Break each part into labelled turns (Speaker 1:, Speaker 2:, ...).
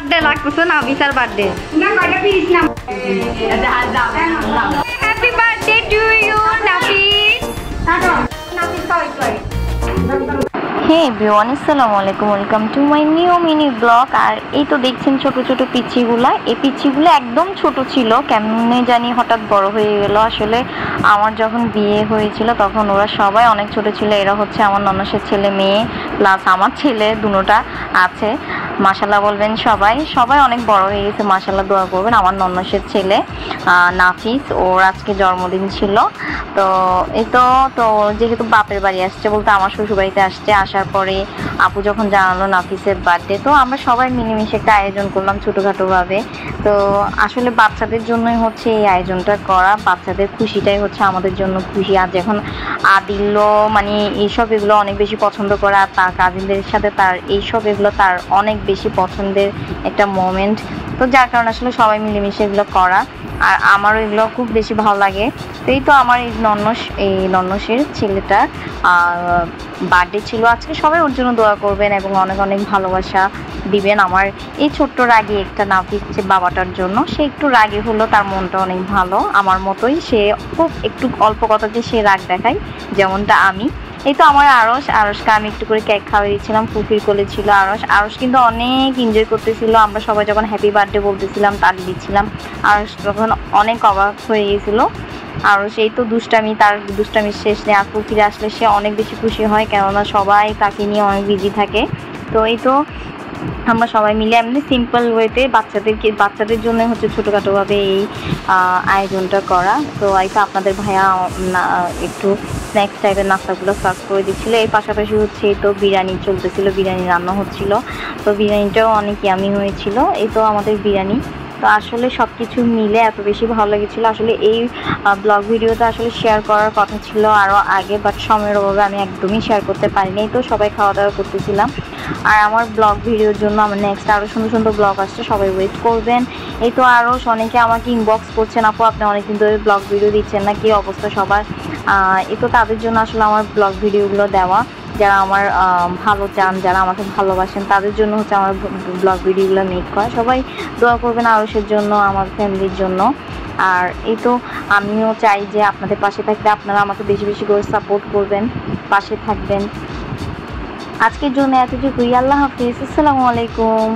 Speaker 1: Birthday লাগতেছে না বিশাল birthday না কয়টা পিস না happy birthday to you Nafis Nafis কই হে এভরিওয়ান আসসালামু আলাইকুম welcome to my new mini blog. আর এই তো দেখছেন ছোট ছোট পিচিগুলা, এই পিচিগুলো একদম ছোট ছিল, কেমনে জানি হঠাৎ বড় হয়ে গেল। আসলে আমার যখন বিয়ে হয়েছিল তখন ওরা সবাই অনেক ছোট ছিল। এরা হচ্ছে আমার ননসের ছেলে মেয়ে প্লাস আমার ছেলে, দুটোটা আছে। মাশাল্লাহ বলবেন সবাই, সবাই অনেক বড় হয়ে গেছে, মাশাল্লাহ দোয়া করবেন। আমার ননসের ছেলে নাফিস, ওর আজকে জন্মদিন ছিল। তো এই তো যেহেতু বাপের বাড়ি আসছে, বলতে আমার শ্বশুর বাড়িতে আসছে, আসার পরে আপু যখন জানালো নাফিসের বার্থডে, তো আমরা সবাই মিলেমিশে একটা আয়োজন করলাম ছোটোখাটোভাবে। তো আসলে বাচ্চাদের জন্যই হচ্ছে এই আয়োজনটা করা, বাচ্চাদের খুশিটাই হচ্ছে আমাদের জন্য খুশি। আর যখন আদিল্য মানে এইসব এগুলো অনেক বেশি পছন্দ করে, আর তার কাজিনদের সাথে তার এইসব এগুলো তার অনেক বেশি পছন্দের একটা মোমেন্ট। তো যার কারণে আসলে সবাই মিলেমিশে এগুলো করা, আর আমারও এগুলো খুব বেশি ভালো লাগে। তো এই তো আমার এই ননসের ছেলেটার বার্থডে ছিল আজকে। সবাই ওর জন্য দোয়া করবেন এবং অনেক অনেক ভালোবাসা দিবেন। আমার এই ছোট্ট রাগী একটা নাফিস যে বাবাটার জন্য, সে একটু রাগী হলো, তার মনটা অনেক ভালো আমার মতোই। সে খুব একটু অল্প কথাতে সে রাগ দেখায়, যেমনটা আমি। এই তো আমার আরশকে আমি একটু করে কেক খাওয়াই দিচ্ছিলাম, ফুফির কোলে ছিল আরশ কিন্তু অনেক এনজয় করতেছিল। আমরা সবাই যখন হ্যাপি বার্থডে বলতেছিলাম, তালি দিচ্ছিলাম, আরশ তখন অনেক অবাক হয়ে গিয়েছিল। আর সেই তো তার দুষ্টামির শেষ নেই। আর ফুফিরে আসলে সে অনেক বেশি খুশি হয়, কেননা সবাই তাকে নিয়ে অনেক বিজি থাকে। তো এই তো আমরা সবাই মিলে এমনি সিম্পল ওয়েতে বাচ্চাদের জন্য হচ্ছে ছোটোখাটোভাবে এই আয়োজনটা করা। তো এই তো আপনাদের ভাইয়া একটু স্ন্যাক্স টাইপের নাস্তাগুলো সার্ভ করে দিচ্ছিলো। এর পাশাপাশি হচ্ছে এই তো বিরিয়ানি চলতেছিল, বিরিয়ানি রান্না হচ্ছিল। তো বিরিয়ানিটাও অনেক ইয়ামি হয়েছিল। এই তো আমাদের বিরিয়ানি। তো আসলে সব কিছু মিলে এত বেশি ভালো লেগেছিলো। আসলে এই ব্লগ ভিডিওটা আসলে শেয়ার করার কথা ছিল আরও আগে, বাট সময়ের অভাবে আমি একদমই শেয়ার করতে পারিনি। তো সবাই খাওয়া দাওয়া করতেছিলাম। আর আমার ব্লগ ভিডিওর জন্য আমার নেক্সট আরও সুন্দর সুন্দর ব্লগ আসছে, সবাই ওয়েট করবেন। এই তো আরও অনেকে আমাকে ইনবক্স করছেন, আপু আপনি অনেকদিন ধরে ব্লগ ভিডিও দিচ্ছেন না, কী অবস্থা সবার। এই তো তাদের জন্য আসলে আমার ব্লগ ভিডিওগুলো দেওয়া, যারা আমার ভালো চান, যারা আমাকে ভালোবাসেন, তাদের জন্য হচ্ছে আমার ব্লগ ভিডিওগুলো মেক করা। সবাই দোয়া করবেন আরশের জন্য, আমার ফ্যামিলির জন্য। আর এই তো আমিও চাই যে আপনাদের পাশে থাকতে, আপনারা আমাকে বেশি বেশি করে সাপোর্ট করবেন, পাশে থাকবেন। আজকের জন্য এতটুকুই। আল্লাহ হাফিজ, আসসালামু আলাইকুম।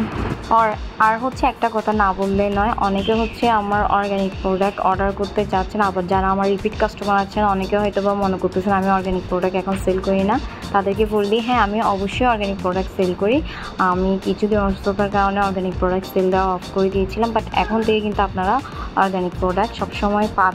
Speaker 1: আর হচ্ছে একটা কথা না বললে নয়, অনেকে হচ্ছে আমার অর্গ্যানিক প্রোডাক্ট অর্ডার করতে চাচ্ছেন, আবার যারা আমার রিপিট কাস্টমার আছেন অনেকে হয়তো বা মনে করতেছেন আমি অর্গ্যানিক প্রোডাক্ট এখন সেল করি না। তাদেরকে বললি হ্যাঁ, আমি অবশ্যই অর্গ্যানিক প্রোডাক্ট সেল করি। আমি কিছুদিন অসুস্থতার কারণে অর্গ্যানিক প্রোডাক্ট সেল দেওয়া অফ করে দিয়েছিলাম, বাট এখন থেকে কিন্তু আপনারা অর্গ্যানিক প্রোডাক্ট সবসময় পাবেন।